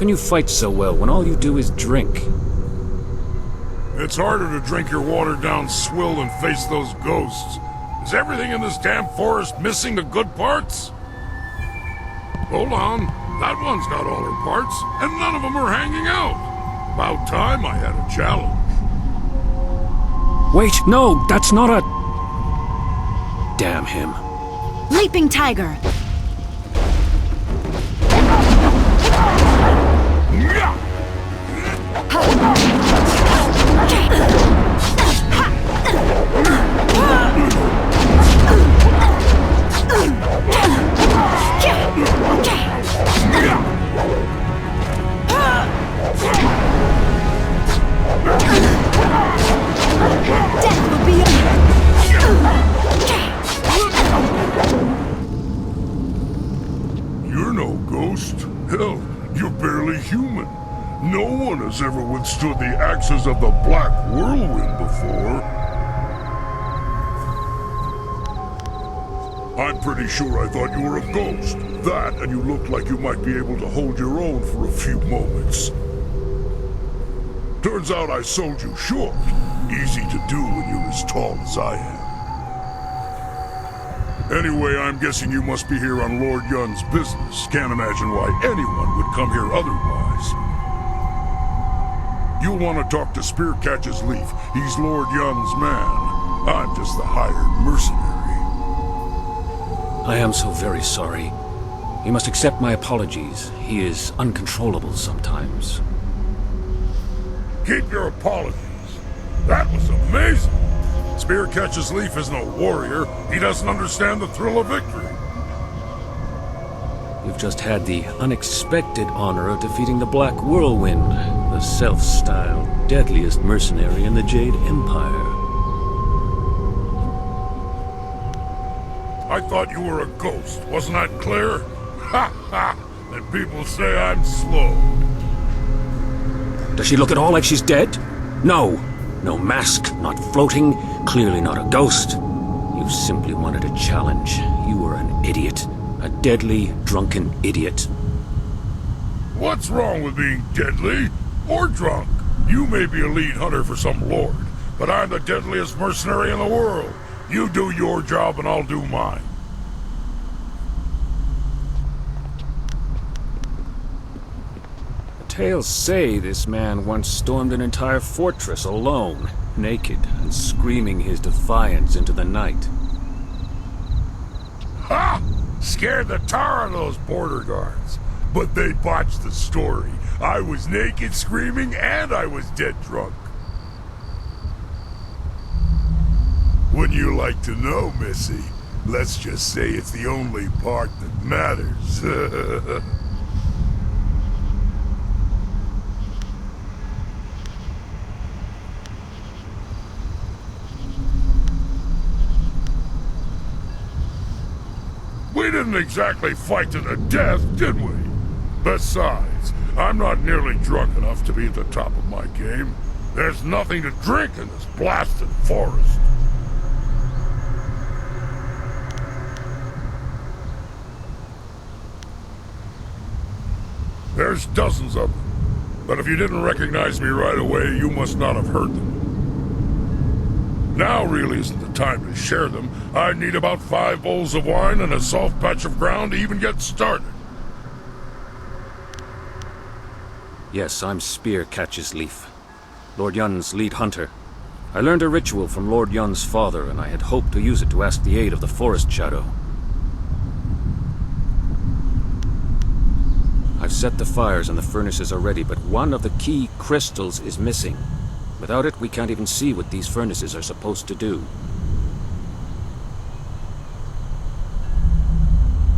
can you fight so well when all you do is drink? It's harder to drink your watered-down swill than face those ghosts. Is everything in this damn forest missing the good parts? Hold on. That one's got all her parts, and none of them are hanging out. About time I had a challenge. Wait, no, that's not a... Damn him. Leaping tiger. You're no ghost. Hell, you're barely human. No one has ever withstood the axes of the Black Whirlwind before. I'm pretty sure I thought you were a ghost. That, and you looked like you might be able to hold your own for a few moments. Turns out I sold you short. Easy to do when you're as tall as I am. Anyway, I'm guessing you must be here on Lord Yun's business. Can't imagine why anyone would come here otherwise. You'll want to talk to Spearcatch's Leaf. He's Lord Yun's man. I'm just the hired mercenary. I am so very sorry. You must accept my apologies. He is uncontrollable sometimes. Keep your apologies. That was amazing. Spearcatch's Leaf isn't a warrior. He doesn't understand the thrill of victory. You've just had the unexpected honor of defeating the Black Whirlwind, the self-styled deadliest mercenary in the Jade Empire. I thought you were a ghost. Wasn't that clear? Ha ha! And people say I'm slow. Does she look at all like she's dead? No. No mask, not floating, clearly not a ghost. You simply wanted a challenge. You were an idiot. A deadly, drunken idiot. What's wrong with being deadly? Or drunk? You may be a lead hunter for some lord, but I'm the deadliest mercenary in the world. You do your job and I'll do mine. Tales say this man once stormed an entire fortress alone, naked and screaming his defiance into the night. Ha! Scared the tar out of those border guards. But they botched the story. I was naked, screaming, and I was dead drunk. Wouldn't you like to know, Missy? Let's just say it's the only part that matters. We didn't exactly fight to the death, did we? Besides, I'm not nearly drunk enough to be at the top of my game. There's nothing to drink in this blasted forest. There's dozens of them. But if you didn't recognize me right away, you must not have heard them. Now really isn't the time to share them. I'd need about 5 bowls of wine and a soft patch of ground to even get started. Yes, I'm Spearcatch's Leaf, Lord Yun's lead hunter. I learned a ritual from Lord Yun's father, and I had hoped to use it to ask the aid of the Forest Shadow. I've set the fires and the furnaces are ready, but one of the key crystals is missing. Without it, we can't even see what these furnaces are supposed to do.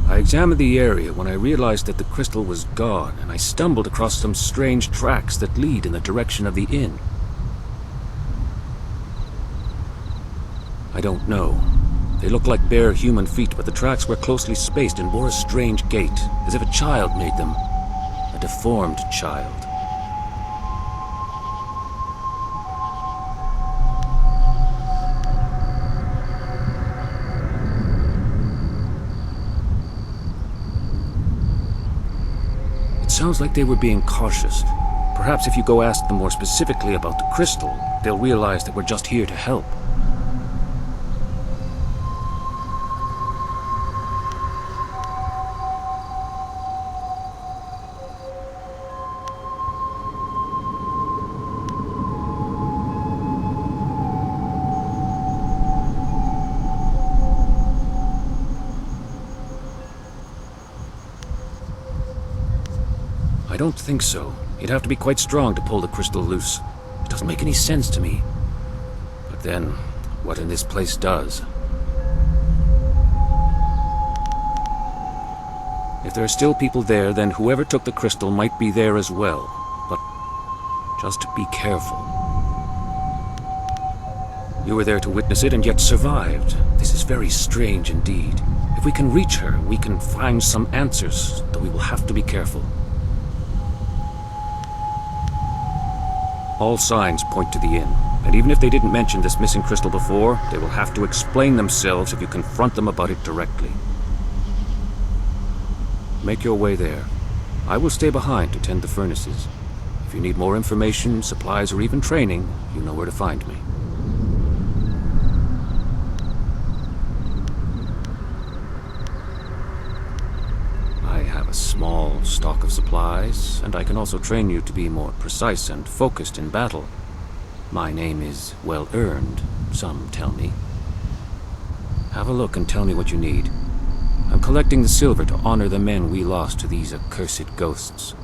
I examined the area when I realized that the crystal was gone, and I stumbled across some strange tracks that lead in the direction of the inn. I don't know. They look like bare human feet, but the tracks were closely spaced and bore a strange gait, as if a child made them. A deformed child. sounds like they were being cautious. Perhaps if you go ask them more specifically about the crystal, they'll realize that we're just here to help. I don't think so. You'd have to be quite strong to pull the crystal loose. It doesn't make any sense to me. But then, what in this place does? If there are still people there, then whoever took the crystal might be there as well. But just be careful. You were there to witness it and yet survived. This is very strange indeed. If we can reach her, we can find some answers, though we will have to be careful. All signs point to the inn, and even if they didn't mention this missing crystal before, they will have to explain themselves if you confront them about it directly. Make your way there. I will stay behind to tend the furnaces. If you need more information, supplies, or even training, you know where to find me. I have a small stock of supplies, and I can also train you to be more precise and focused in battle. My name is well earned, some tell me. Have a look and tell me what you need. I'm collecting the silver to honor the men we lost to these accursed ghosts.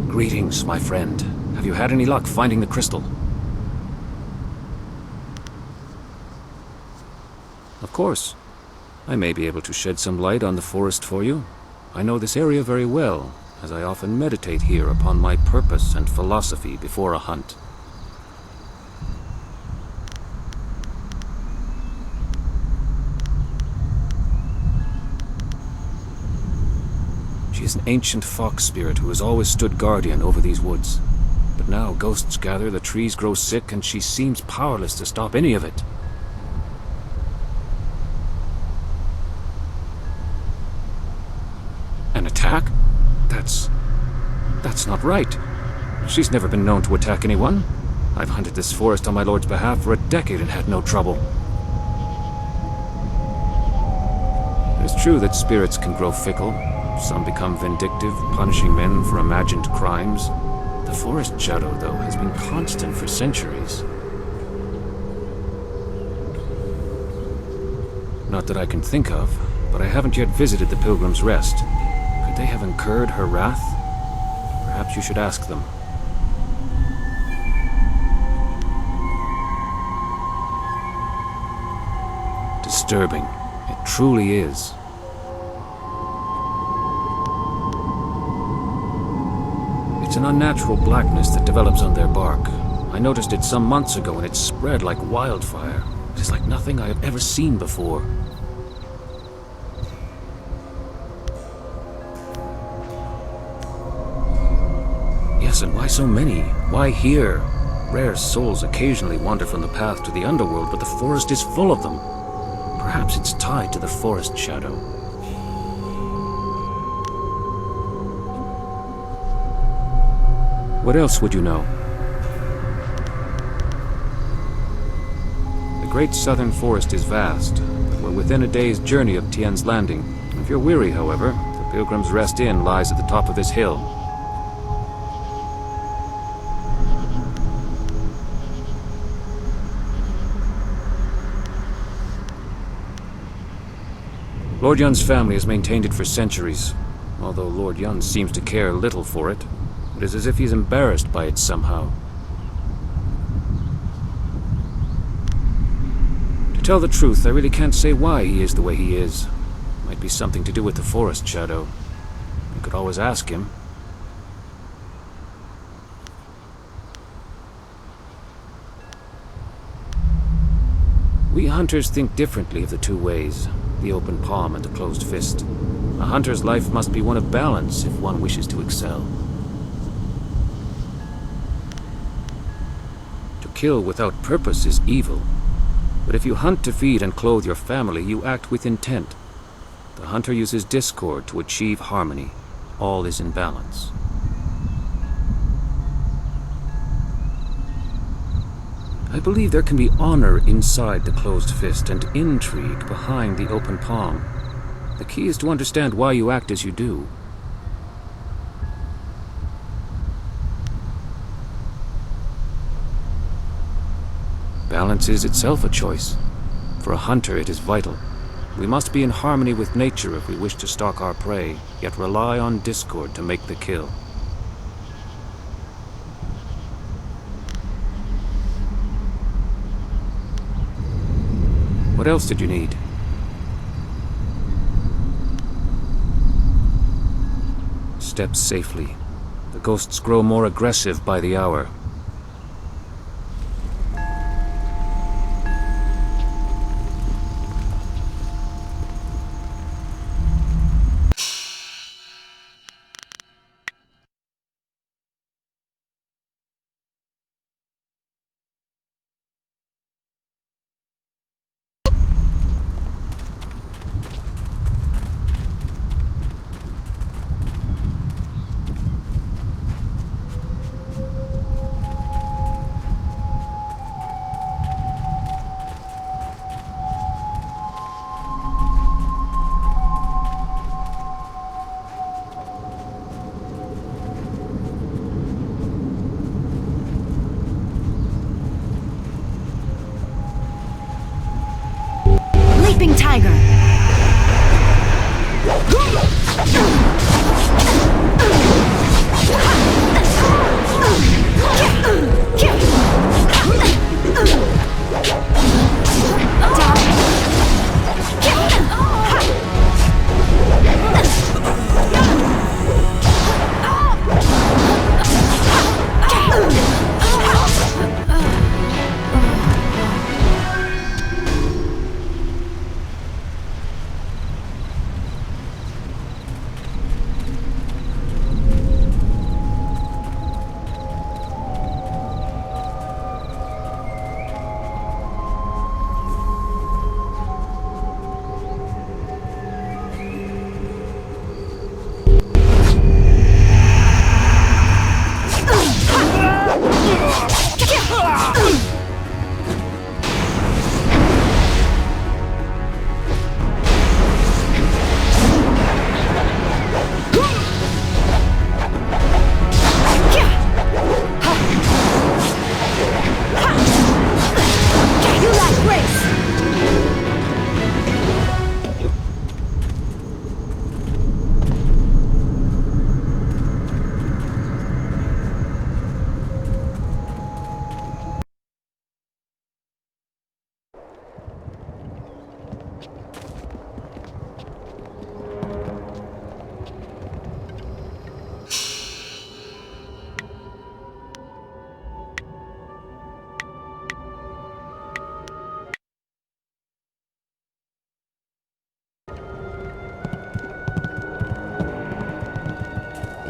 Greetings, my friend. Have you had any luck finding the crystal? Of course. I may be able to shed some light on the forest for you. I know this area very well, as I often meditate here upon my purpose and philosophy before a hunt. She is an ancient fox spirit who has always stood guardian over these woods. But now ghosts gather, the trees grow sick, and she seems powerless to stop any of it. An attack? That's not right. She's never been known to attack anyone. I've hunted this forest on my lord's behalf for a decade and had no trouble. It's true that spirits can grow fickle. Some become vindictive, punishing men for imagined crimes. The forest shadow, though, has been constant for centuries. Not that I can think of, but I haven't yet visited the Pilgrim's Rest. Could they have incurred her wrath? Perhaps you should ask them. Disturbing. It truly is. It's an unnatural blackness that develops on their bark. I noticed it some months ago and it spread like wildfire. It is like nothing I have ever seen before. Yes, and why so many? Why here? Rare souls occasionally wander from the path to the underworld, but the forest is full of them. Perhaps it's tied to the forest shadow. What else would you know? The great southern forest is vast, but we're within a day's journey of Tien's Landing. If you're weary, however, the Pilgrim's Rest Inn lies at the top of this hill. Lord Yun's family has maintained it for centuries. Although Lord Yun seems to care little for it, it is as if he's embarrassed by it somehow. To tell the truth, I really can't say why he is the way he is. Might be something to do with the forest shadow. You could always ask him. We hunters think differently of the two ways, the open palm and the closed fist. A hunter's life must be one of balance if one wishes to excel. To kill without purpose is evil. But if you hunt to feed and clothe your family, you act with intent. The hunter uses discord to achieve harmony. All is in balance. I believe there can be honor inside the closed fist and intrigue behind the open palm. The key is to understand why you act as you do. Balance is itself a choice. For a hunter, it is vital. We must be in harmony with nature if we wish to stalk our prey, yet rely on discord to make the kill. What else did you need? Step safely. The ghosts grow more aggressive by the hour. Leaping tiger.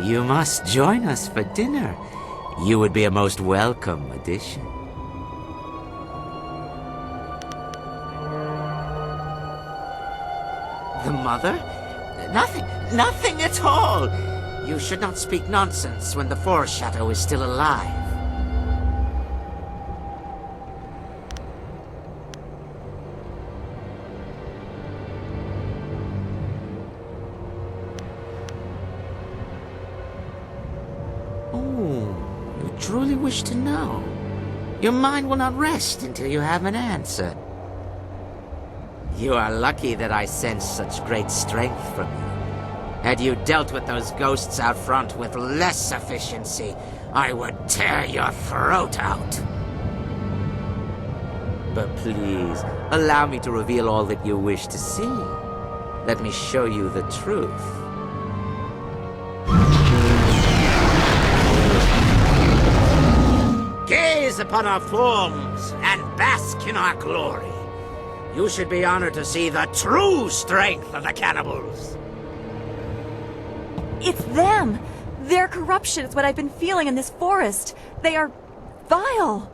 You must join us for dinner. You would be a most welcome addition. The mother? Nothing at all. You should not speak nonsense when the forest shadow is still alive. Truly wish to know. Your mind will not rest until you have an answer. You are lucky that I sense such great strength from you. Had you dealt with those ghosts out front with less efficiency, I would tear your throat out. But please, allow me to reveal all that you wish to see. Let me show you the truth. Gaze upon our forms and bask in our glory. You should be honored to see the true strength of the cannibals. It's them! Their corruption is what I've been feeling in this forest. They are vile.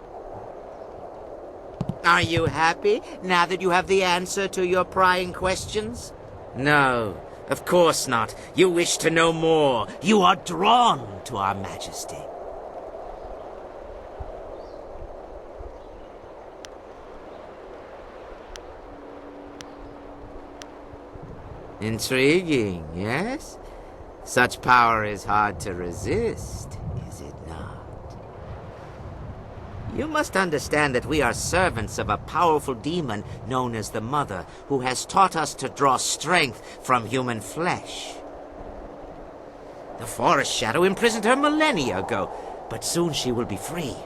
Are you happy now that you have the answer to your prying questions? No, of course not. You wish to know more. You are drawn to our majesty. Intriguing, yes? Such power is hard to resist, is it not? You must understand that we are servants of a powerful demon known as the Mother, who has taught us to draw strength from human flesh. The Forest Shadow imprisoned her millennia ago, but soon she will be free.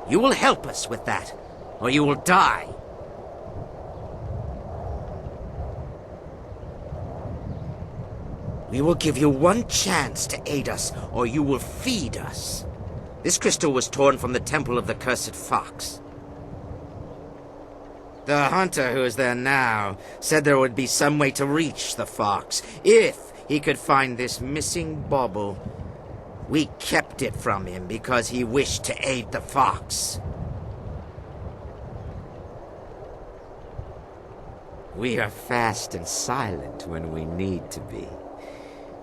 You will help us with that, or you will die. We will give you one chance to aid us, or you will feed us. This crystal was torn from the temple of the cursed fox. The hunter who is there now said there would be some way to reach the fox, if he could find this missing bauble. We kept it from him because he wished to aid the fox. We are fast and silent when we need to be.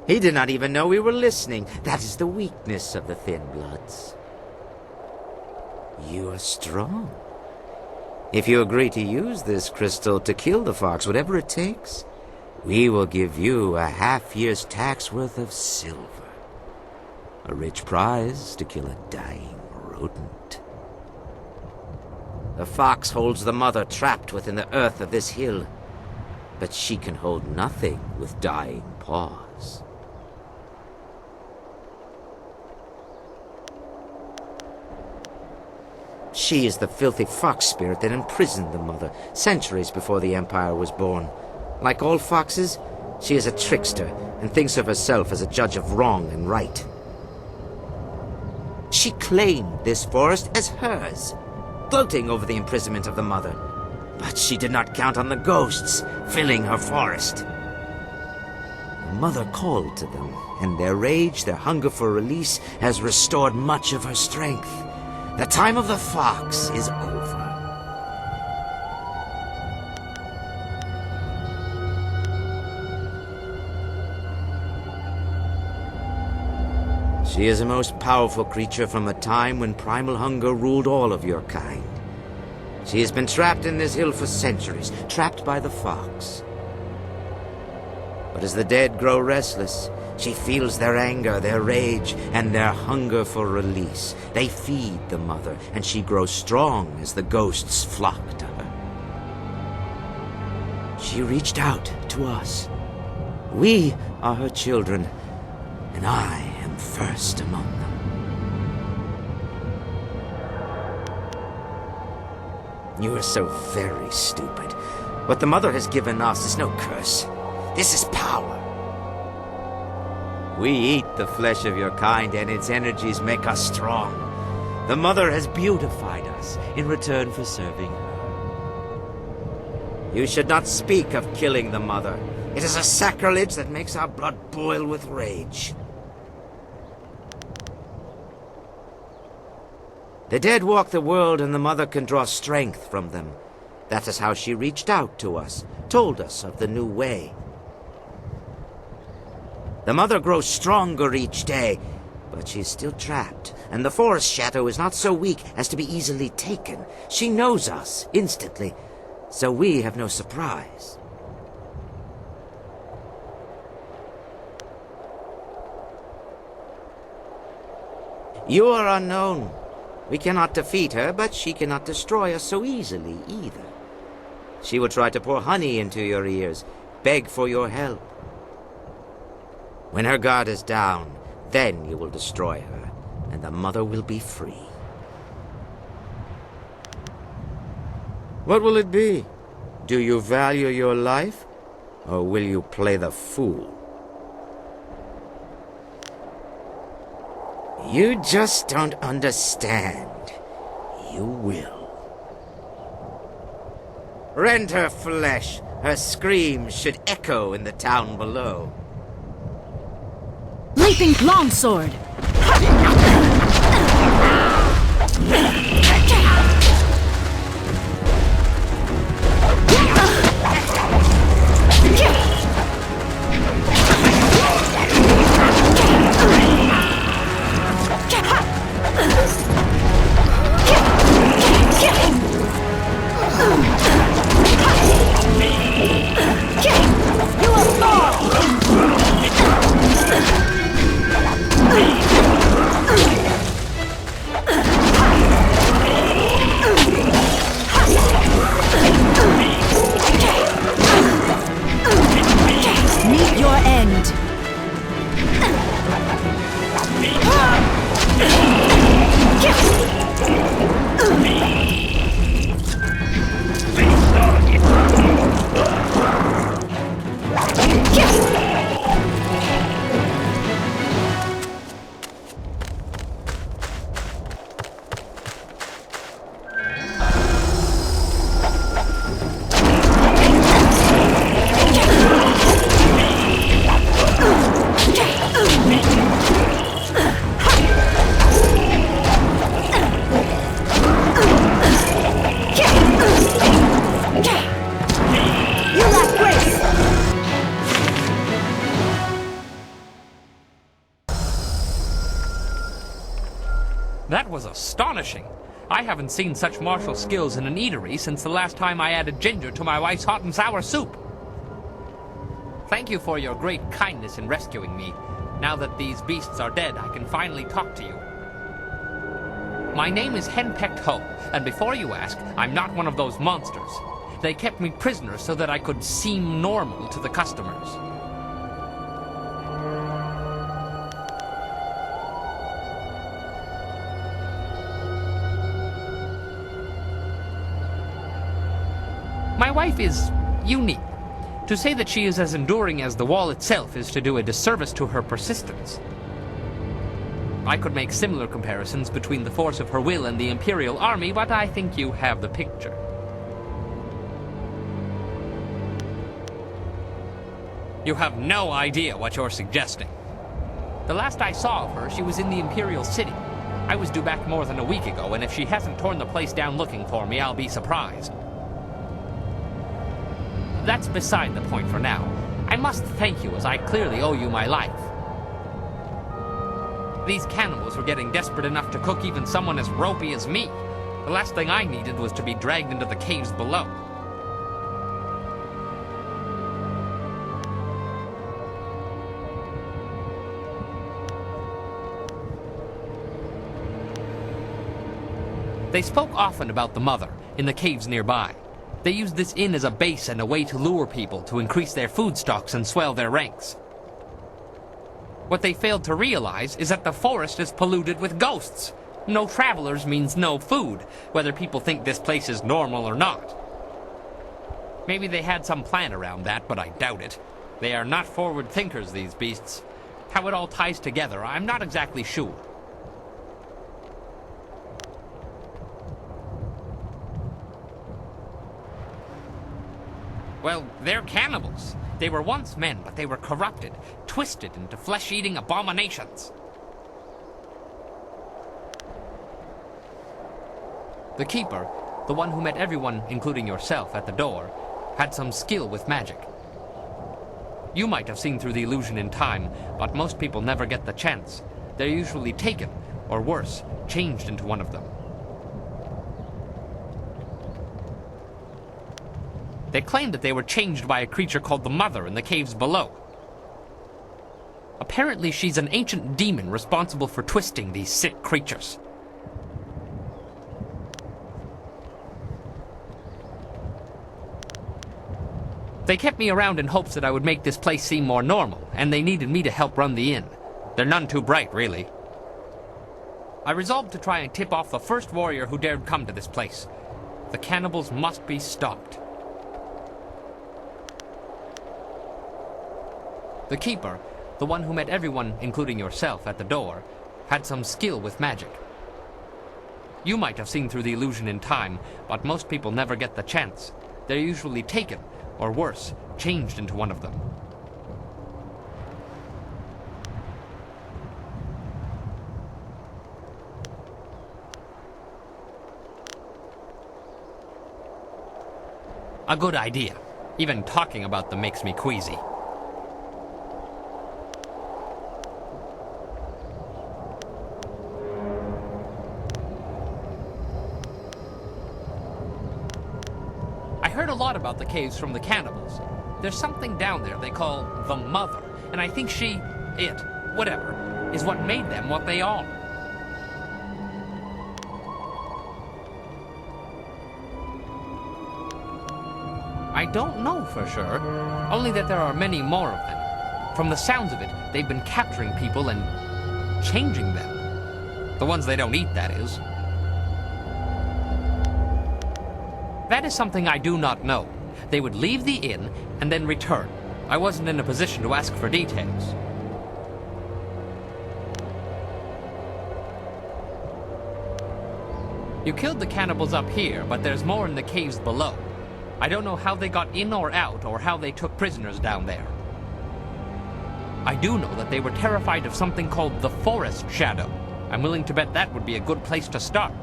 He did not even know we were listening. That is the weakness of the Thin Bloods. You are strong. If you agree to use this crystal to kill the fox, whatever it takes, we will give you a half-year's tax worth of silver. A rich prize to kill a dying rodent. The fox holds the mother trapped within the earth of this hill, but she can hold nothing with dying paws. She is the filthy fox spirit that imprisoned the mother centuries before the Empire was born. Like all foxes, she is a trickster and thinks of herself as a judge of wrong and right. She claimed this forest as hers, gloating over the imprisonment of the mother. But she did not count on the ghosts filling her forest. The mother called to them, and their rage, their hunger for release, has restored much of her strength. The time of the fox is over. She is a most powerful creature from a time when primal hunger ruled all of your kind. She has been trapped in this hill for centuries, trapped by the fox. But as the dead grow restless, she feels their anger, their rage, and their hunger for release. They feed the mother, and she grows strong as the ghosts flock to her. She reached out to us. We are her children, and I am first among them. You are so very stupid. What the mother has given us is no curse. This is power. We eat the flesh of your kind, and its energies make us strong. The mother has beautified us in return for serving her. You should not speak of killing the mother. It is a sacrilege that makes our blood boil with rage. The dead walk the world, and the mother can draw strength from them. That is how she reached out to us, told us of the new way. The mother grows stronger each day, but she's still trapped, and the Forest Shadow is not so weak as to be easily taken. She knows us instantly, so we have no surprise. You are unknown. We cannot defeat her, but she cannot destroy us so easily either. She will try to pour honey into your ears, beg for your help. When her guard is down, then you will destroy her, and the mother will be free. What will it be? Do you value your life, or will you play the fool? You just don't understand. You will. Rend her flesh. Her screams should echo in the town below. Leaping longsword! Meet your end. That was astonishing. I haven't seen such martial skills in an eatery since the last time I added ginger to my wife's hot and sour soup. Thank you for your great kindness in rescuing me. Now that these beasts are dead, I can finally talk to you. My name is Henpecked Ho, and before you ask, I'm not one of those monsters. They kept me prisoner so that I could seem normal to the customers. My wife is unique. To say that she is as enduring as the wall itself is to do a disservice to her persistence. I could make similar comparisons between the force of her will and the Imperial Army, but I think you have the picture. You have no idea what you're suggesting. The last I saw of her, she was in the Imperial City. I was due back more than a week ago, and if she hasn't torn the place down looking for me, I'll be surprised. That's beside the point for now. I must thank you, as I clearly owe you my life. These cannibals were getting desperate enough to cook even someone as ropey as me. The last thing I needed was to be dragged into the caves below. They spoke often about the mother in the caves nearby. They used this inn as a base and a way to lure people to increase their food stocks and swell their ranks. What they failed to realize is that the forest is polluted with ghosts. No travelers means no food, whether people think this place is normal or not. Maybe they had some plan around that, but I doubt it. They are not forward thinkers, these beasts. How it all ties together, I'm not exactly sure. Well, they're cannibals. They were once men, but they were corrupted, twisted into flesh-eating abominations. The Keeper, the one who met everyone, including yourself, at the door, had some skill with magic. You might have seen through the illusion in time, but most people never get the chance. They're usually taken, or worse, changed into one of them. They claimed that they were changed by a creature called the Mother in the caves below. Apparently she's an ancient demon responsible for twisting these sick creatures. They kept me around in hopes that I would make this place seem more normal, and they needed me to help run the inn. They're none too bright, really. I resolved to try and tip off the first warrior who dared come to this place. The cannibals must be stopped. The keeper, the one who met everyone, including yourself, at the door, had some skill with magic. You might have seen through the illusion in time, but most people never get the chance. They're usually taken, or worse, changed into one of them. A good idea. Even talking about them makes me queasy. I heard a lot about the caves from the cannibals. There's something down there they call the Mother, and I think whatever, is what made them what they are. I don't know for sure, only that there are many more of them. From the sounds of it, they've been capturing people and changing them. The ones they don't eat, that is. That is something I do not know. They would leave the inn and then return. I wasn't in a position to ask for details. You killed the cannibals up here, but there's more in the caves below. I don't know how they got in or out, or how they took prisoners down there. I do know that they were terrified of something called the Forest Shadow. I'm willing to bet that would be a good place to start.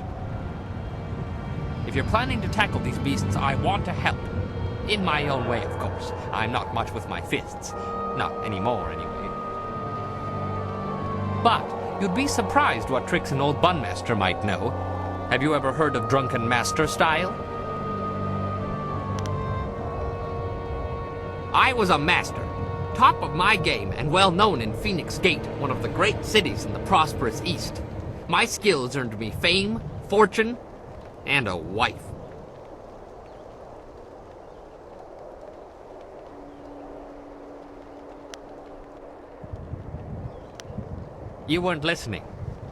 If you're planning to tackle these beasts, I want to help. In my own way, of course. I'm not much with my fists. Not anymore, anyway. But you'd be surprised what tricks an old bunmaster might know. Have you ever heard of drunken master style? I was a master, top of my game and well known in Phoenix Gate, one of the great cities in the prosperous East. My skills earned me fame, fortune, and a wife. You weren't listening.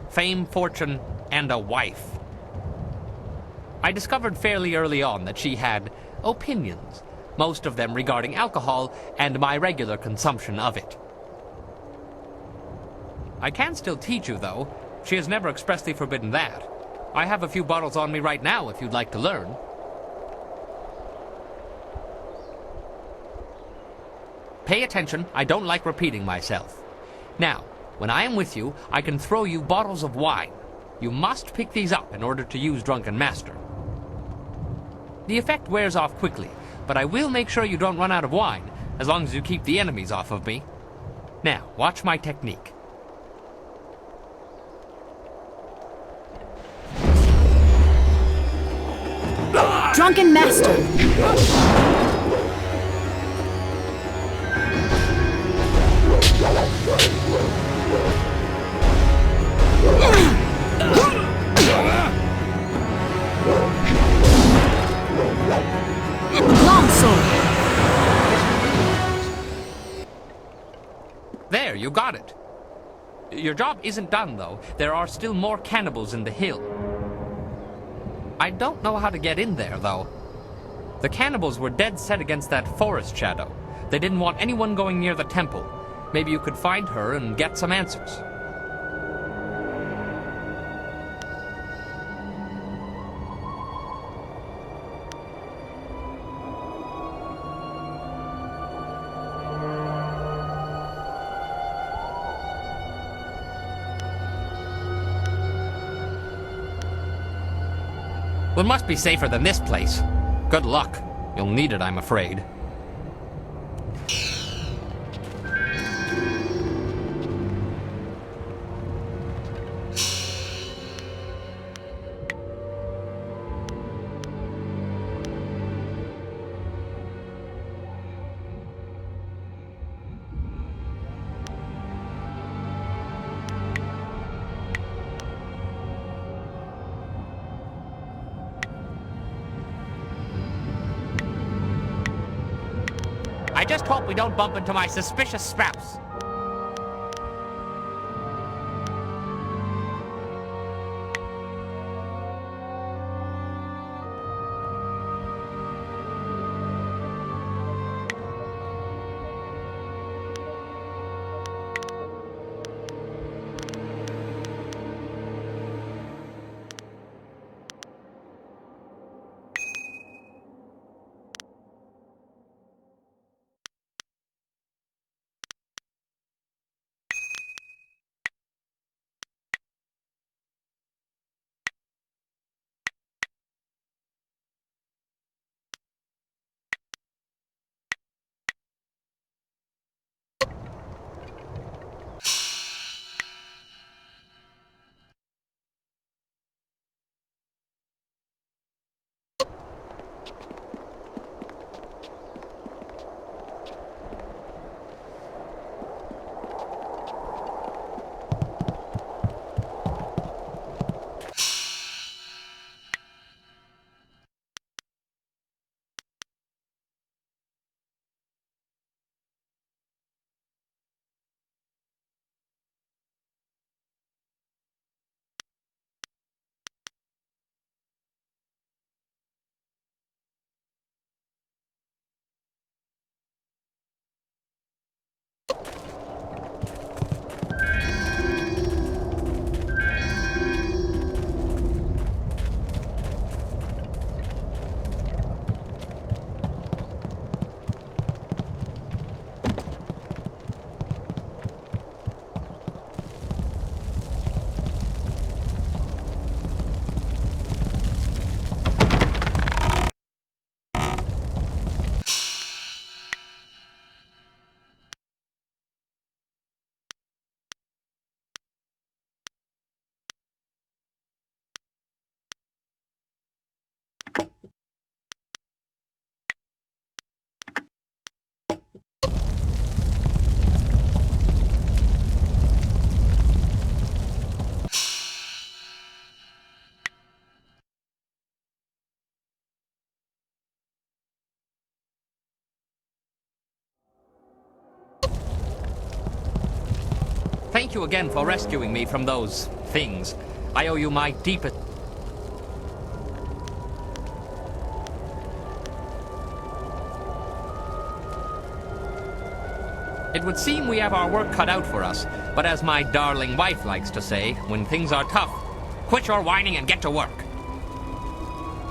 Fame, fortune, and a wife. I discovered fairly early on that she had opinions. Most of them regarding alcohol and my regular consumption of it. I can still teach you, though. She has never expressly forbidden that. I have a few bottles on me right now if you'd like to learn. Pay attention, I don't like repeating myself. Now, when I am with you, I can throw you bottles of wine. You must pick these up in order to use Drunken Master. The effect wears off quickly, but I will make sure you don't run out of wine, as long as you keep the enemies off of me. Now, watch my technique. Drunken Master. There, you got it. Your job isn't done, though. There are still more cannibals in the hill. I don't know how to get in there, though. The cannibals were dead set against that forest shadow. They didn't want anyone going near the temple. Maybe you could find her and get some answers. Well, it must be safer than this place. Good luck. You'll need it, I'm afraid. I just hope we don't bump into my suspicious spouse. Thank you again for rescuing me from those things. I owe you my deepest... It would seem we have our work cut out for us, but as my darling wife likes to say, when things are tough, quit your whining and get to work.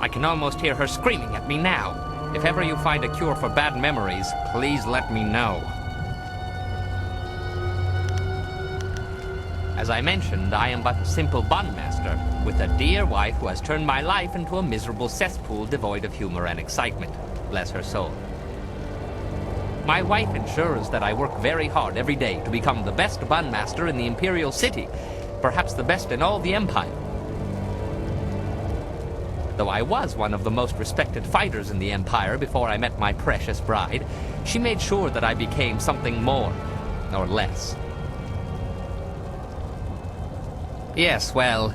I can almost hear her screaming at me now. If ever you find a cure for bad memories, please let me know. As I mentioned, I am but a simple bun master, with a dear wife who has turned my life into a miserable cesspool devoid of humor and excitement. Bless her soul. My wife ensures that I work very hard every day to become the best bun master in the Imperial City, perhaps the best in all the Empire. Though I was one of the most respected fighters in the Empire before I met my precious bride, she made sure that I became something more, or less. Yes, well,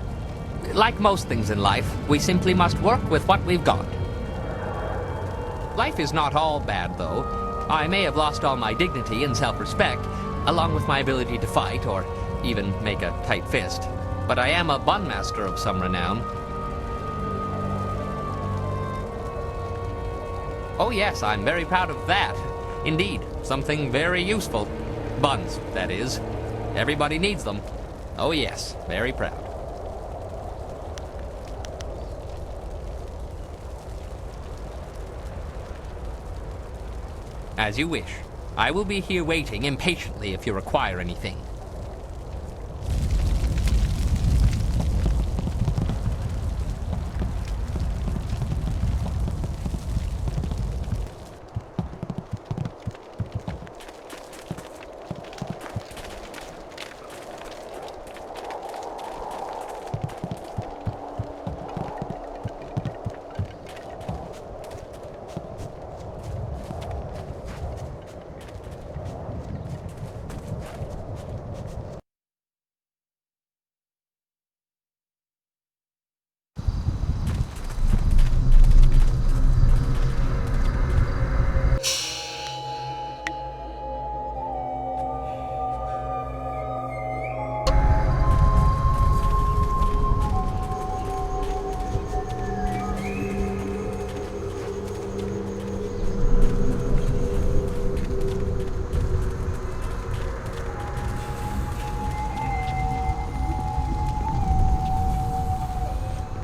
like most things in life, we simply must work with what we've got. Life is not all bad, though. I may have lost all my dignity and self-respect, along with my ability to fight, or even make a tight fist. But I am a bun master of some renown. Oh yes, I'm very proud of that. Indeed, something very useful. Buns, that is. Everybody needs them. Oh yes, very proud. As you wish. I will be here waiting impatiently if you require anything.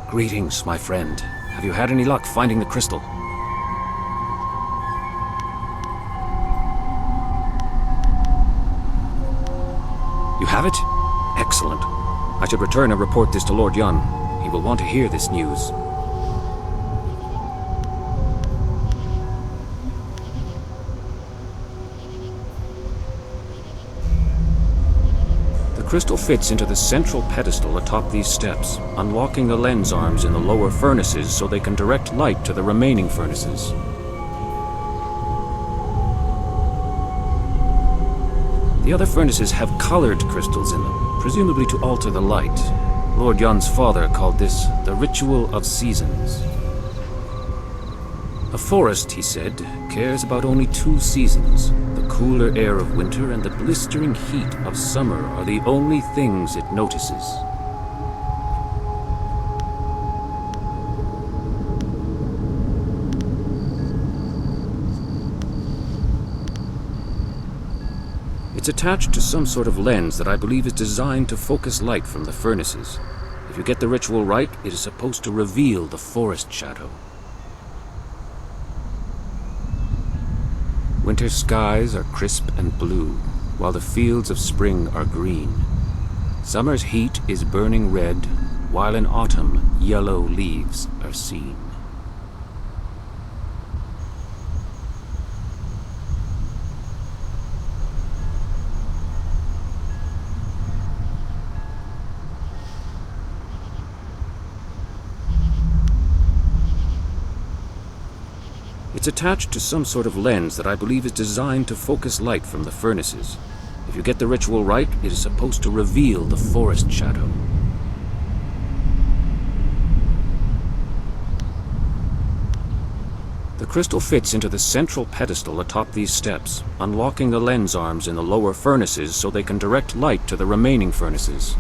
Greetings, my friend. Have you had any luck finding the crystal? You have it? Excellent. I should return and report this to Lord Yun. He will want to hear this news. The crystal fits into the central pedestal atop these steps, unlocking the lens arms in the lower furnaces so they can direct light to the remaining furnaces. The other furnaces have colored crystals in them, presumably to alter the light. Lord Yun's father called this the ritual of seasons. A forest, he said, cares about only 2 seasons. The cooler air of winter and the blistering heat of summer are the only things it notices. It's attached to some sort of lens that I believe is designed to focus light from the furnaces. If you get the ritual right, it is supposed to reveal the forest shadow. Winter skies are crisp and blue, while the fields of spring are green. Summer's heat is burning red, while in autumn yellow leaves are seen. It's attached to some sort of lens that I believe is designed to focus light from the furnaces. If you get the ritual right, it is supposed to reveal the forest shadow. The crystal fits into the central pedestal atop these steps, unlocking the lens arms in the lower furnaces so they can direct light to the remaining furnaces.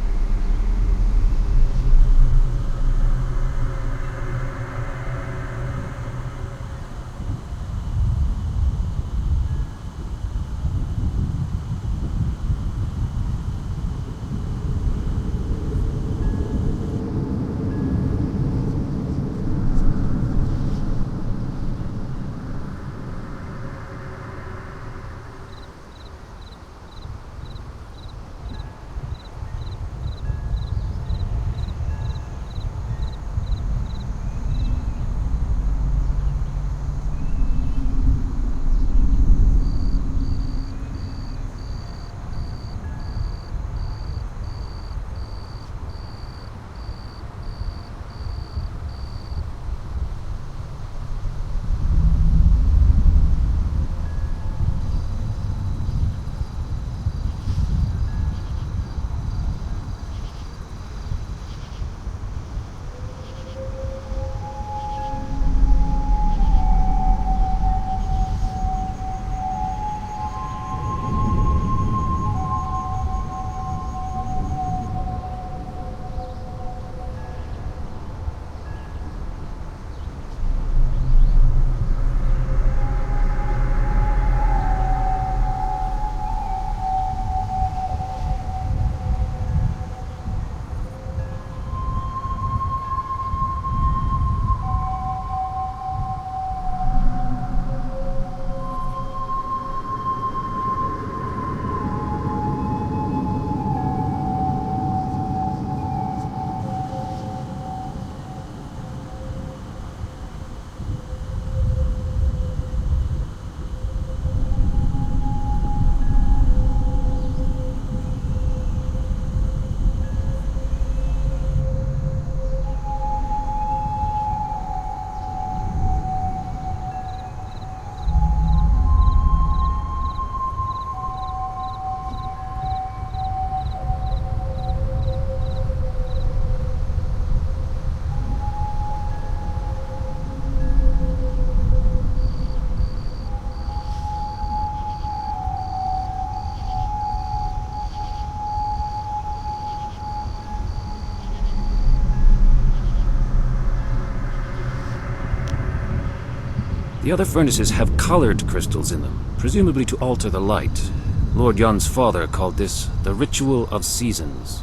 The other furnaces have colored crystals in them, presumably to alter the light. Lord Yun's father called this the ritual of seasons.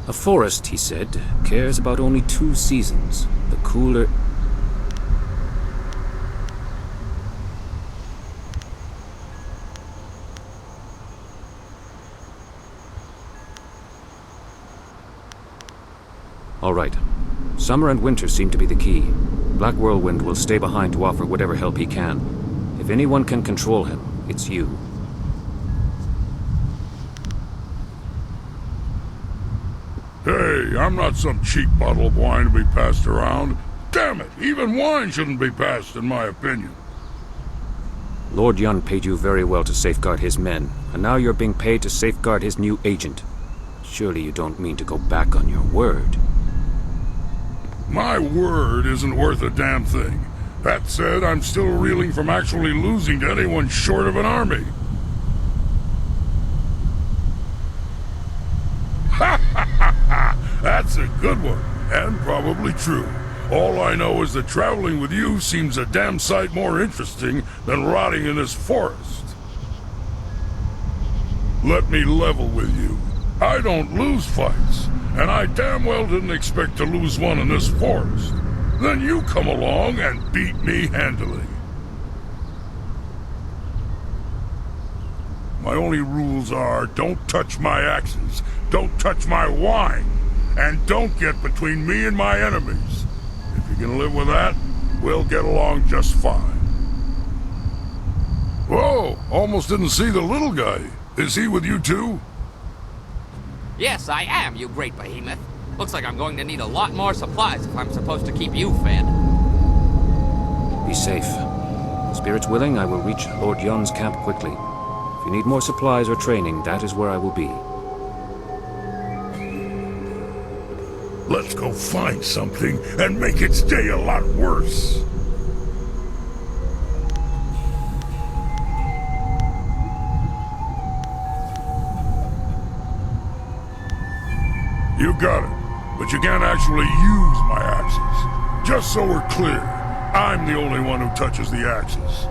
A forest, he said, cares about only 2 seasons. The cooler... All right. Summer and winter seem to be the key. Black Whirlwind will stay behind to offer whatever help he can. If anyone can control him, it's you. Hey, I'm not some cheap bottle of wine to be passed around. Damn it, even wine shouldn't be passed, in my opinion. Lord Yun paid you very well to safeguard his men, and now you're being paid to safeguard his new agent. Surely you don't mean to go back on your word. My word isn't worth a damn thing. That said, I'm still reeling from actually losing to anyone short of an army. Ha ha ha ha! That's a good one, and probably true. All I know is that traveling with you seems a damn sight more interesting than rotting in this forest. Let me level with you. I don't lose fights, and I damn well didn't expect to lose one in this forest. Then you come along and beat me handily. My only rules are, don't touch my axes, don't touch my wine, and don't get between me and my enemies. If you can live with that, we'll get along just fine. Whoa, almost didn't see the little guy. Is he with you too? Yes, I am, you great behemoth. Looks like I'm going to need a lot more supplies if I'm supposed to keep you fed. Be safe. Spirits willing, I will reach Lord Yun's camp quickly. If you need more supplies or training, that is where I will be. Let's go find something and make its day a lot worse. You got it. But you can't actually use my axes. Just so we're clear, I'm the only one who touches the axes.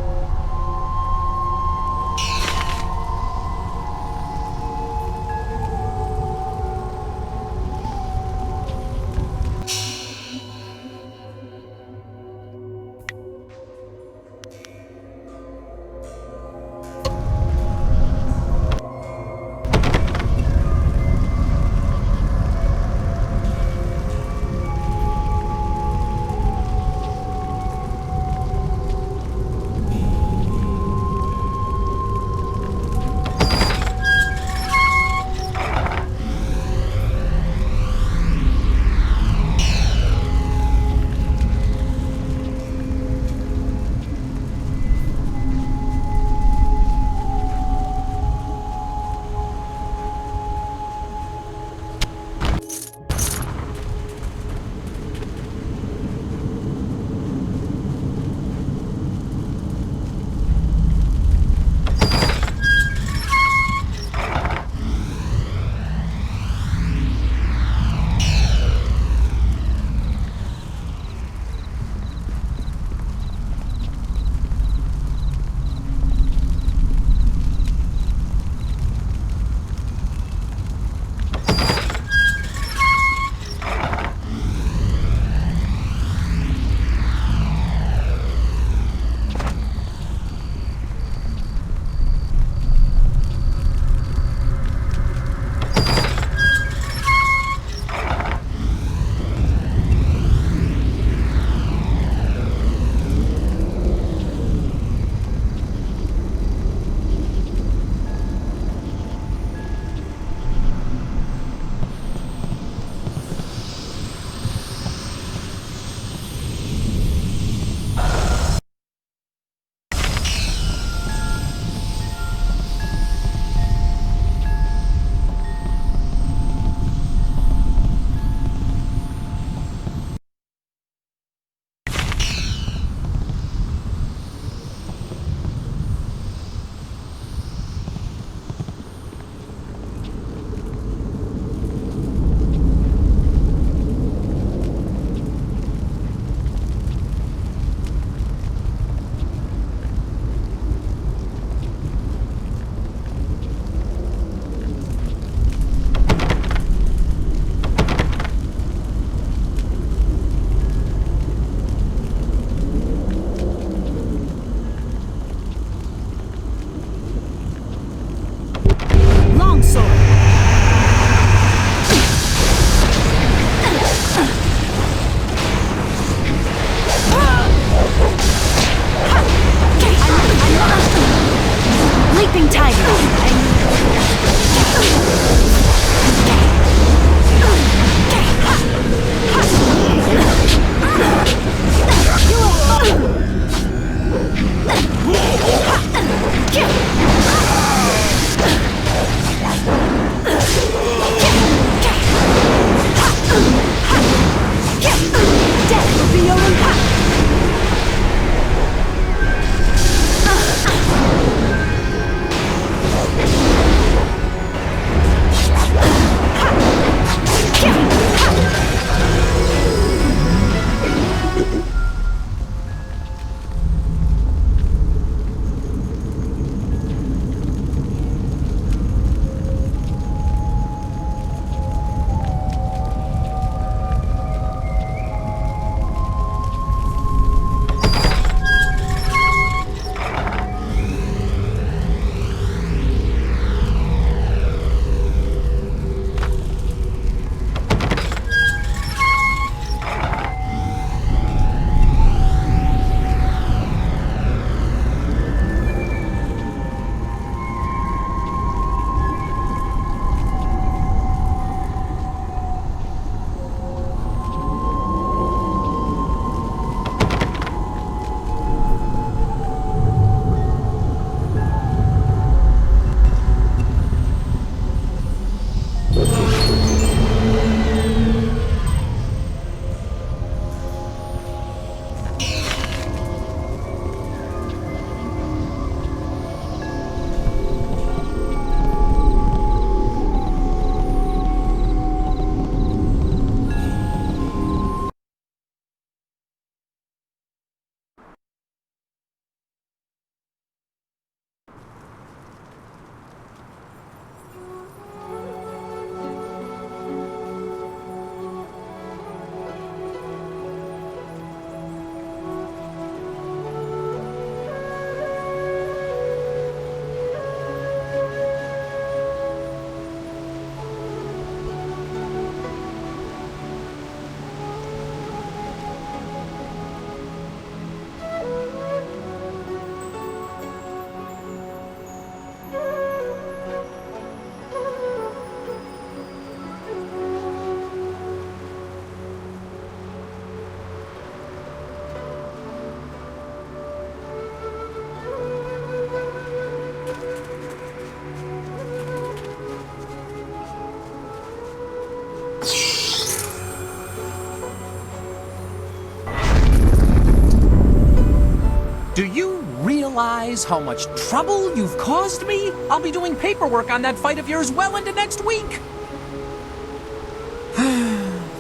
Do you realize how much trouble you've caused me? I'll be doing paperwork on that fight of yours well into next week.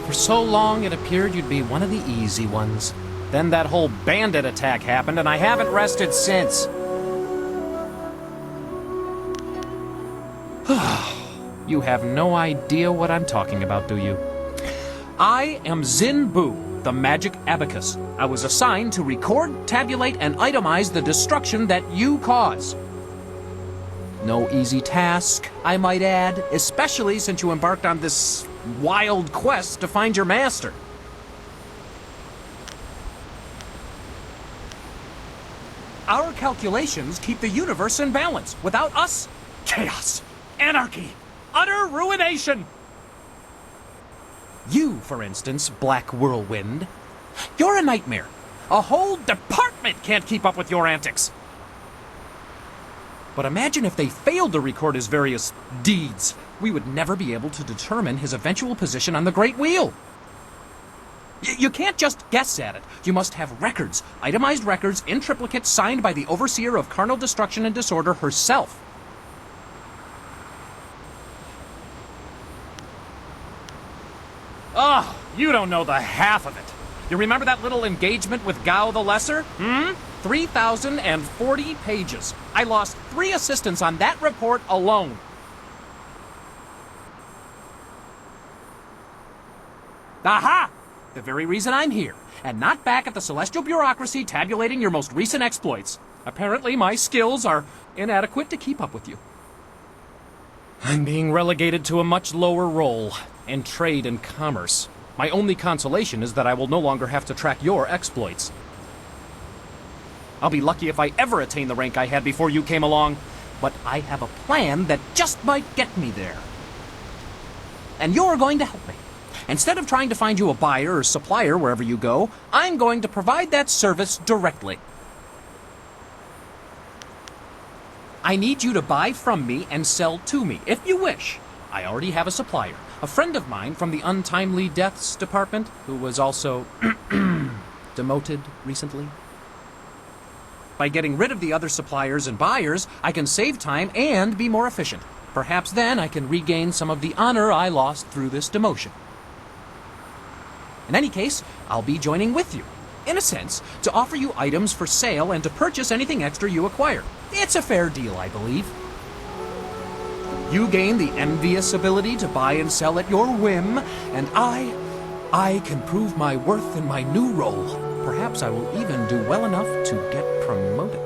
For so long, it appeared you'd be one of the easy ones. Then that whole bandit attack happened, and I haven't rested since. You have no idea what I'm talking about, do you? I am Zin Bu, the magic abacus. I was assigned to record, tabulate, and itemize the destruction that you cause. No easy task, I might add, especially since you embarked on this wild quest to find your master. Our calculations keep the universe in balance. Without us, chaos, anarchy, utter ruination. You, for instance, Black Whirlwind, you're a nightmare. A whole department can't keep up with your antics. But imagine if they failed to record his various deeds. We would never be able to determine his eventual position on the Great Wheel. You can't just guess at it. You must have records, itemized records in triplicate signed by the Overseer of Carnal Destruction and Disorder herself. Oh, you don't know the half of it. You remember that little engagement with Gao the Lesser? 3,040 pages. I lost 3 assistants on that report alone. Aha! The very reason I'm here, and not back at the Celestial Bureaucracy tabulating your most recent exploits. Apparently my skills are inadequate to keep up with you. I'm being relegated to a much lower role in trade and commerce. My only consolation is that I will no longer have to track your exploits. I'll be lucky if I ever attain the rank I had before you came along, but I have a plan that just might get me there. And you're going to help me. Instead of trying to find you a buyer or supplier wherever you go, I'm going to provide that service directly. I need you to buy from me and sell to me, if you wish. I already have a supplier, a friend of mine from the Untimely Deaths Department, who was also demoted recently. By getting rid of the other suppliers and buyers, I can save time and be more efficient. Perhaps then I can regain some of the honor I lost through this demotion. In any case, I'll be joining with you, in a sense, to offer you items for sale and to purchase anything extra you acquire. It's a fair deal, I believe. You gain the envious ability to buy and sell at your whim, and I can prove my worth in my new role. Perhaps I will even do well enough to get promoted.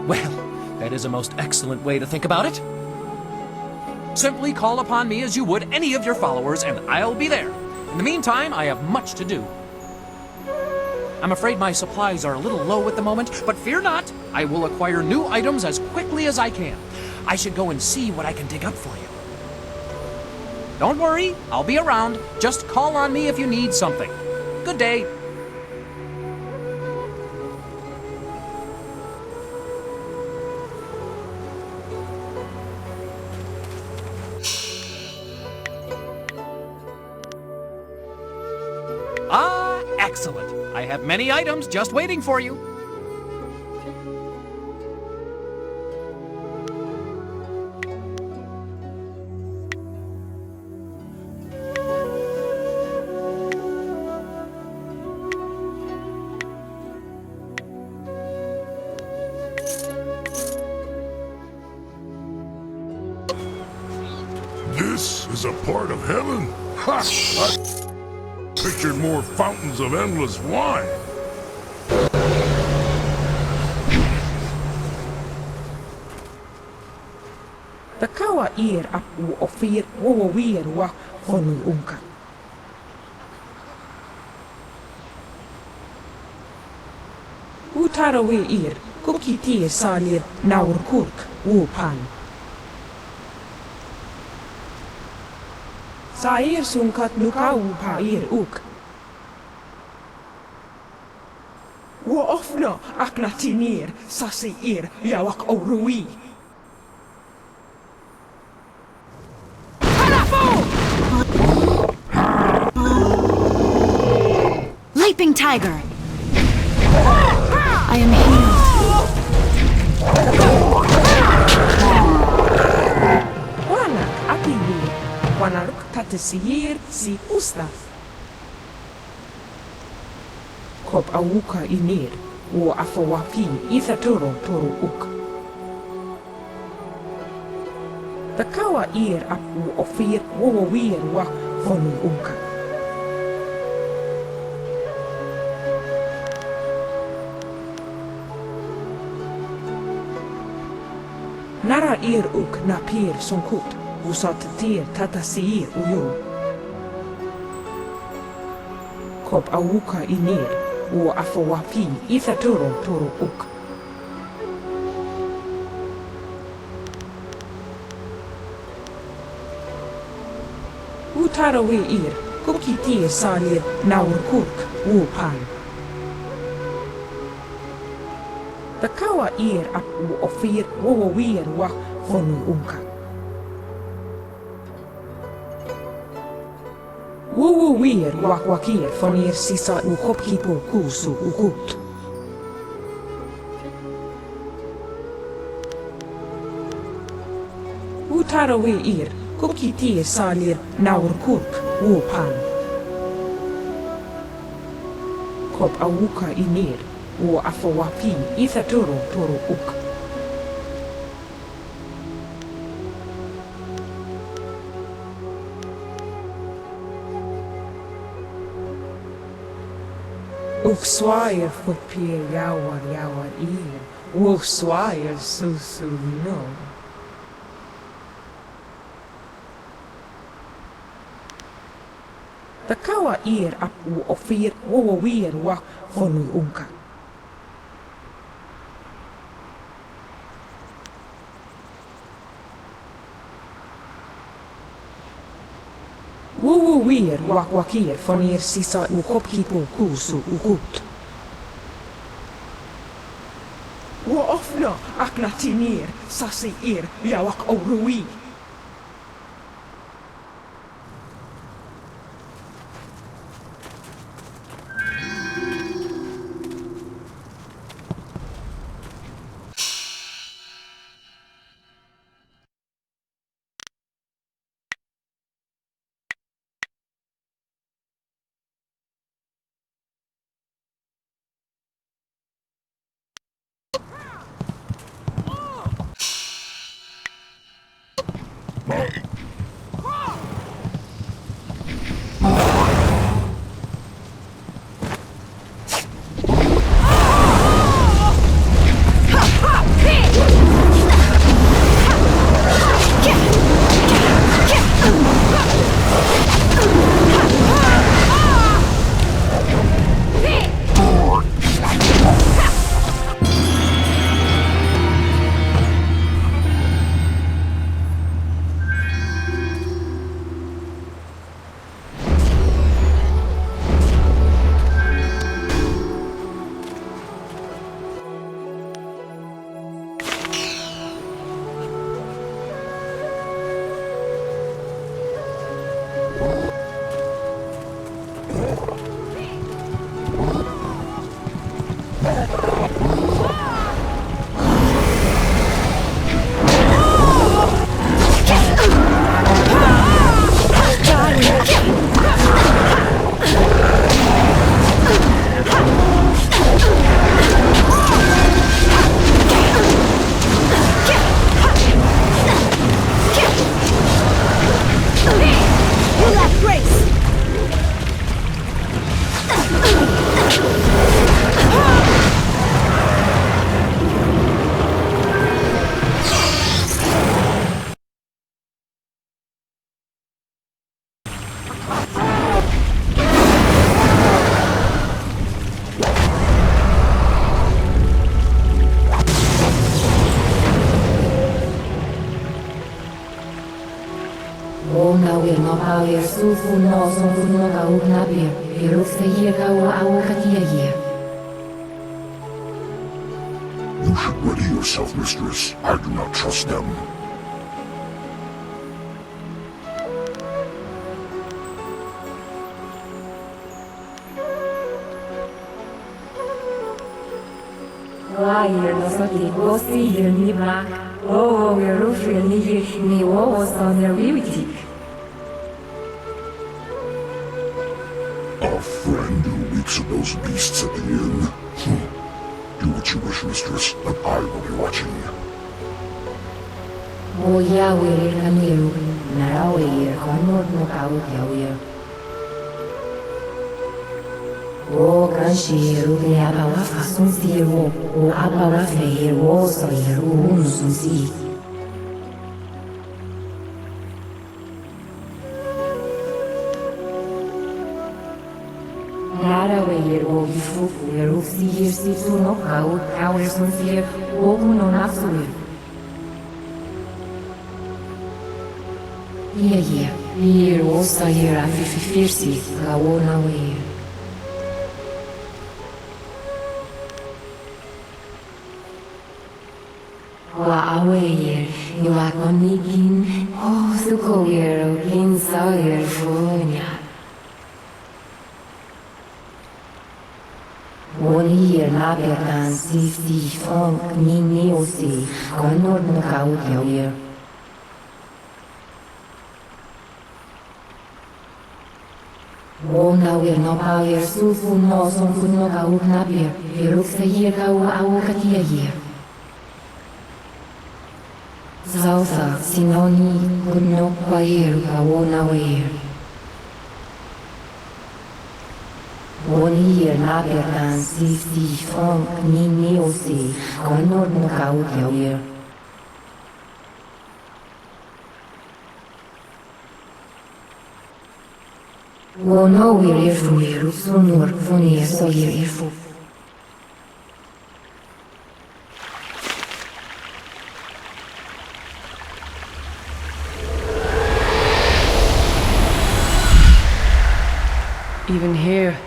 Well, that is a most excellent way to think about it. Simply call upon me as you would any of your followers, and I'll be there. In the meantime, I have much to do. I'm afraid my supplies are a little low at the moment, but fear not. I will acquire new items as quickly as I can. I should go and see what I can dig up for you. Don't worry, I'll be around. Just call on me if you need something. Good day. Excellent. I have many items just waiting for you. This is a part of heaven? Ha! I pictured more fountains of endless wine. Takawa ir apu ofir wowir wa honu unka. Utarawe ir kukiti salir naur kurk wupan. Sair sunkat lukau pa ir uk. Wo ofno aknatinir sasi ir yawak orui. Sleeping tiger. I am healed. Wanak apiwi. Wanaruk tatisir si ustaf. Kop awuka inir. Wo afawapi ithatoro toru uk. Takawa ir apu ofir wowawir wa fonu unka. Nara ir uk na pir sonkut, usat tir tatasir uyu. Kop awuka inir, wo afawapi ithatoro toru uk. Utarawe ir, kukitir salir naur kurk, wupan. Takawa ir apu ofir wowawir wa fonu unka. Wowawir wakir fonir sisa ukopkipo kusu ukut. Utarawe ir, kukitir salir naur kurk, wupan. Kop awuka inir. Wo afawapi ithatoro toru uk. Uk swire fotpir yawar ir. Uk swire susu no. Takawa ir apu ofir wowawir wa fonu unka. Wowawir wakir fonir sisa ukopkipo kusu ukut. Wo ofna aknatinir sasi ir yawak oruwi. You should ready yourself, mistress. I do not trust them. soti gosti ni brak. Oh, we're really ni was on the beauty. A friend who leaks at those beasts at the inn. Do what you wish, mistress, but I will be watching. Oh, yeah, we're Kaniru. Now we're Conor no Kauya. O Kanshiru, the Abawa Fasun Zero, O Abawa Fair, was a Yeru Sunsi. Nara way, O Yifu, Yerusi, Yirsi, no Kau, Powers on Fear, O no Natsu. Here was a year and 50 verses, Gawana way. Away, you are conigin, oh, so go here, in Sawyer, Fonia. 1 year, Naberdan, Sisi, Funk, Nini, Osi, Conor, no Kaut, here. Oh, now we're no power, Sufu, no, some could not out, Nabier, he looks a year, our Katia year. Zausa, Sinoni, could not quire, Gawona wear. 1 year, Naberdan, Sisi, Funk, Nini, Osi, Conor, no Kaut, here. Oh, no, we're here for you, Sunur, Funir, so you're here for. Even here,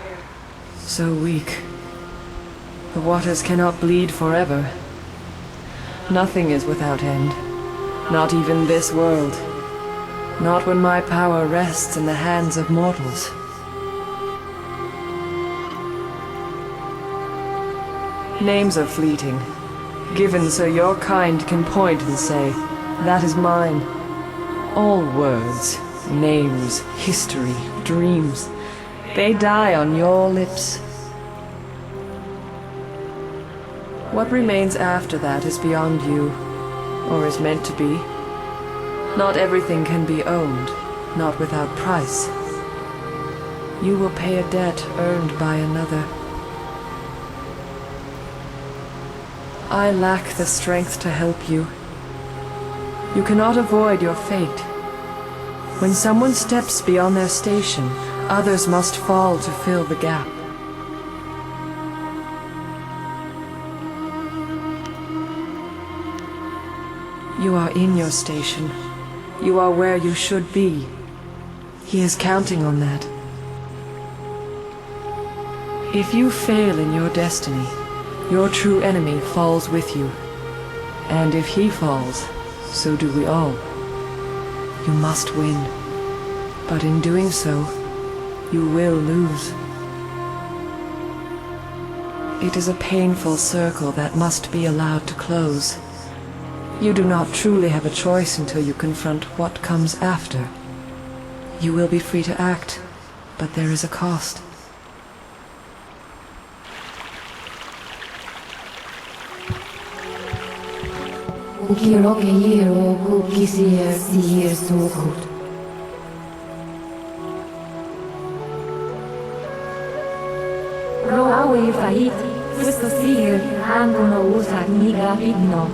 so weak. The waters cannot bleed forever. Nothing is without end. Not even this world. Not when my power rests in the hands of mortals. Names are fleeting, given so your kind can point and say, that is mine. All words, names, history, dreams, they die on your lips. What remains after that is beyond you, or is meant to be. Not everything can be owned, not without price. You will pay a debt earned by another. I lack the strength to help you. You cannot avoid your fate. When someone steps beyond their station, others must fall to fill the gap. You are in your station. You are where you should be. He is counting on that. If you fail in your destiny, your true enemy falls with you. And if he falls, so do we all. You must win. But in doing so, you will lose. It is a painful circle that must be allowed to close. You do not truly have a choice until you confront what comes after. You will be free to act, but there is a cost. Roawi fahit, questo sigil, angono usa niga pigno.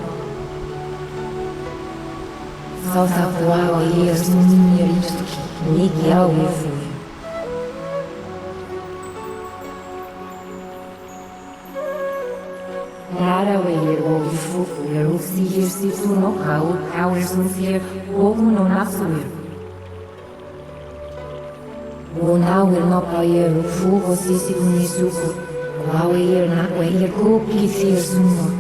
Sausa fuawa years munir istuki, niki awi fui. Nara weir ogi fufu, yerusi yersi suno kau, kauer sunfir, ogu no natsuir. Onauer no payer, fugo sisi unisuku, Wawer na weir kuki sir suno.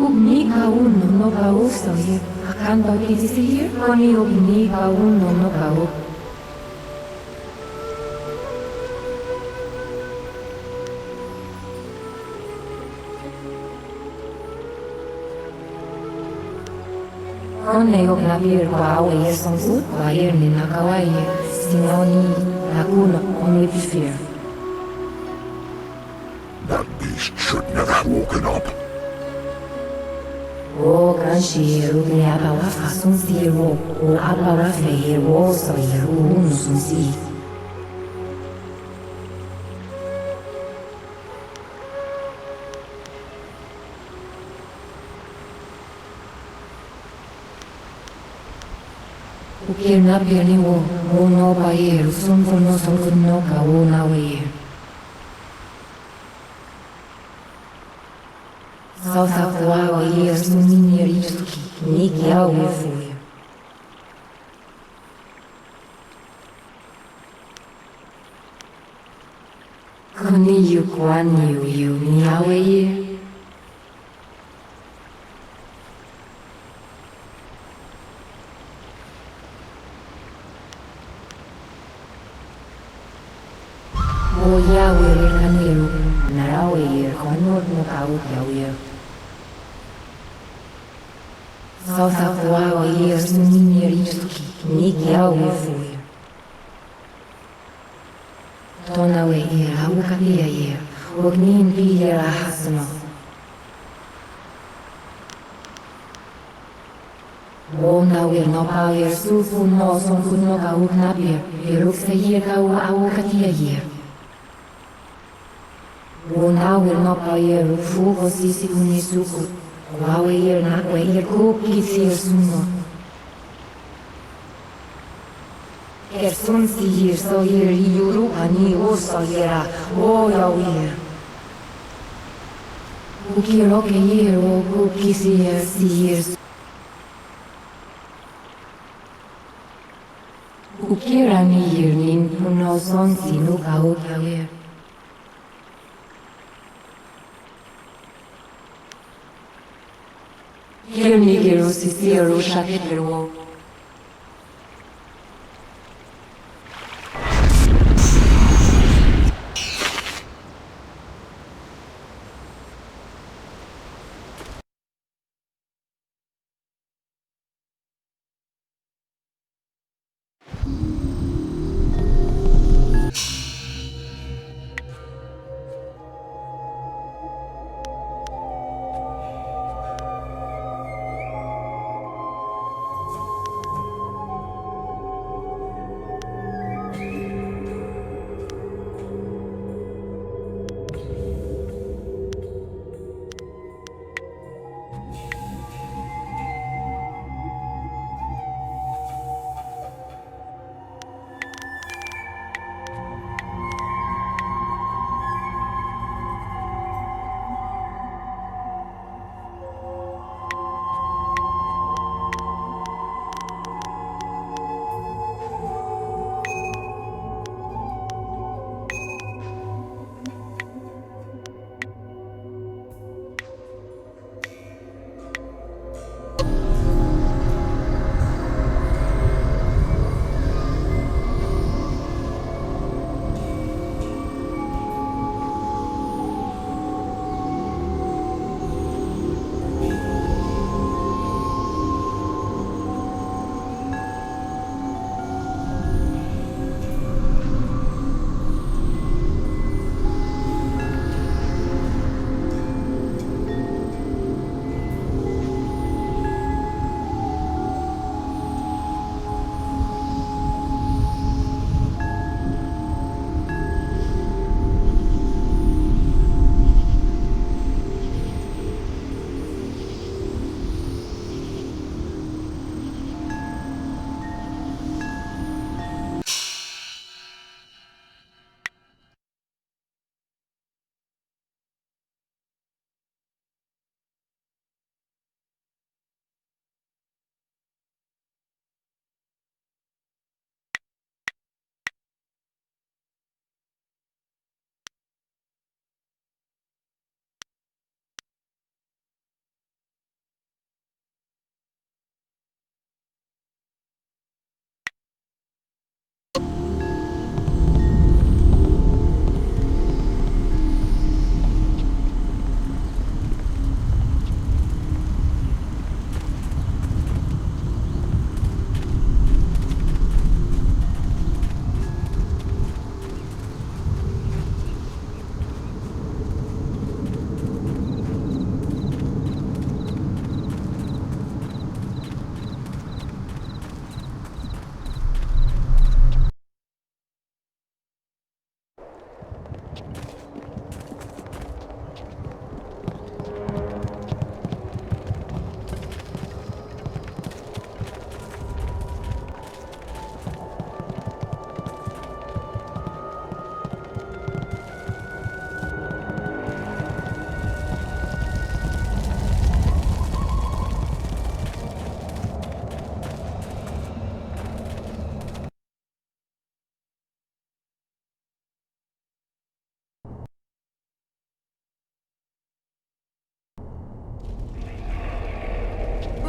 Ugni kauno no kau soye, akando kisir, koni ugni kauno no kau. Konne og nabir kwa awe som sut wa ni nakawaye sinoni lakuna only fear. That beast should never have woken up. O granshi rugni abawa fasun siro o abawa feir wo so yeru unsun si. Ukir nabir ni wo no bayer sun no son no ka wo na we. South wa years mini rituki niki awe fuya. Kani yu kwan yu ni awe ye. O yawe le kaniru narawe ye kwanot no ka u yawe. South wa years mini rituki niki awe fuya. Tona we ye au kapia ye ognin pia hasno. Ona we no power sufu no son kuno ka u knapia yeruk se ye ka u au kapia ye. Ona we no power fugo sisi kunisuku. Wawe yer na we yer kuki sir suno. Kersun si yer so yer yuru ani o so yera o yawe. Kuki roke yer o kuki si yer. Kuki rani yer nin puno son si no ka o yawe. Yer ni gero si yer o shaketero.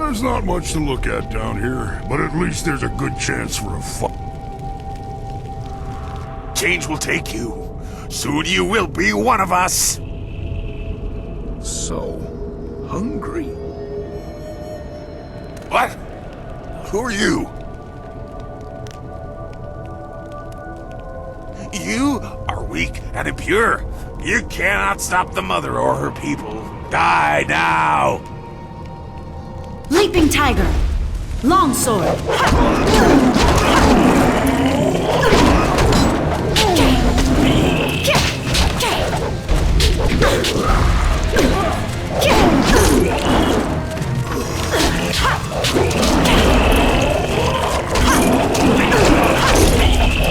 There's not much to look at down here, but at least there's a good chance for a fight. Change will take you. Soon you will be one of us. So hungry. What? Who are you? You are weak and impure. You cannot stop the mother or her people. Die now! Leaping tiger. Long sword.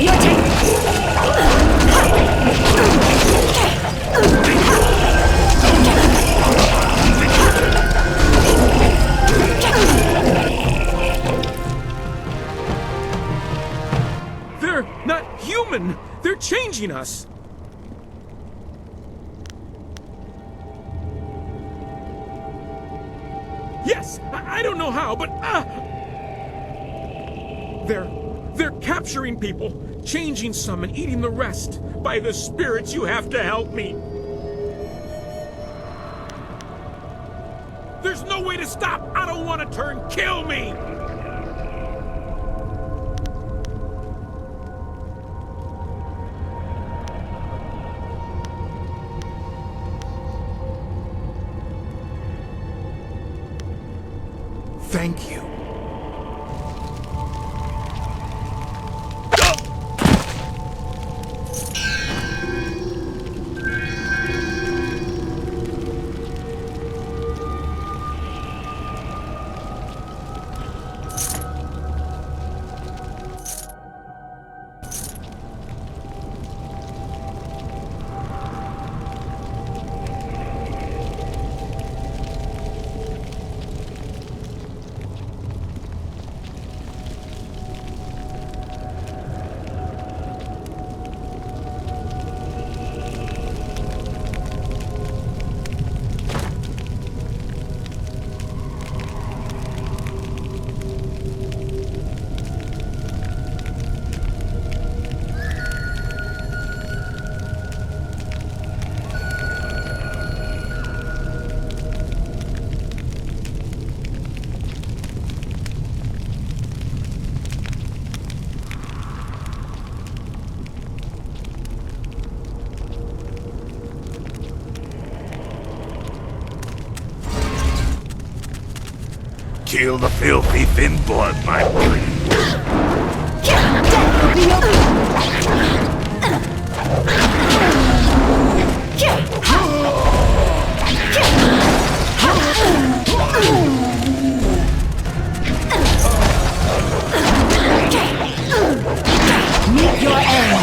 Your turn. They're not human! They're changing us! Yes! I don't know how, but They're capturing people, changing some and eating the rest. By the spirits, you have to help me! There's no way to stop! I don't want to turn! Kill me! Thank you. Kill the filthy thin blood, my friend. Meet your end.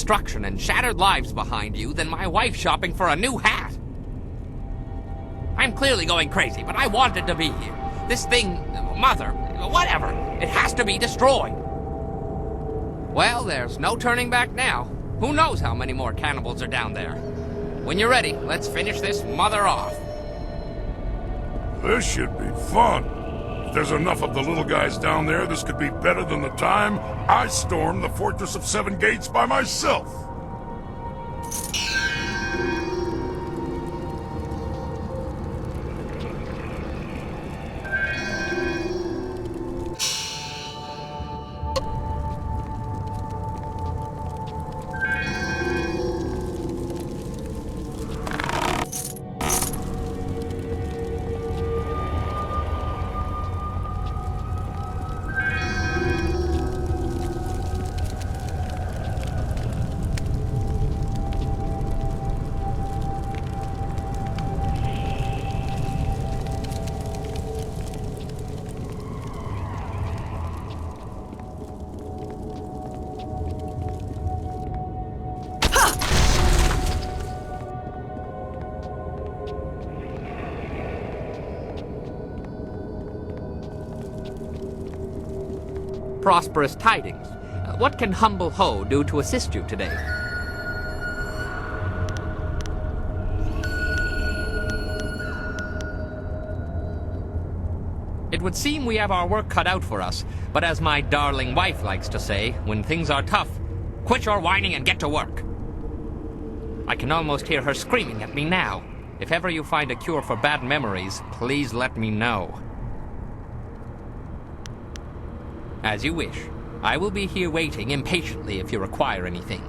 destruction and shattered lives behind you than my wife shopping for a new hat. I'm clearly going crazy, but I wanted to be here. This thing, mother, whatever, it has to be destroyed. Well, there's no turning back now. Who knows how many more cannibals are down there? When you're ready, let's finish this mother off. This should be fun. If there's enough of the little guys down there, this could be better than the time I stormed the Fortress of Seven Gates by myself. Prosperous tidings. What can humble Ho do to assist you today? It would seem we have our work cut out for us, but as my darling wife likes to say, when things are tough, quit your whining and get to work. I can almost hear her screaming at me now. If ever you find a cure for bad memories, please let me know. As you wish. I will be here waiting impatiently if you require anything.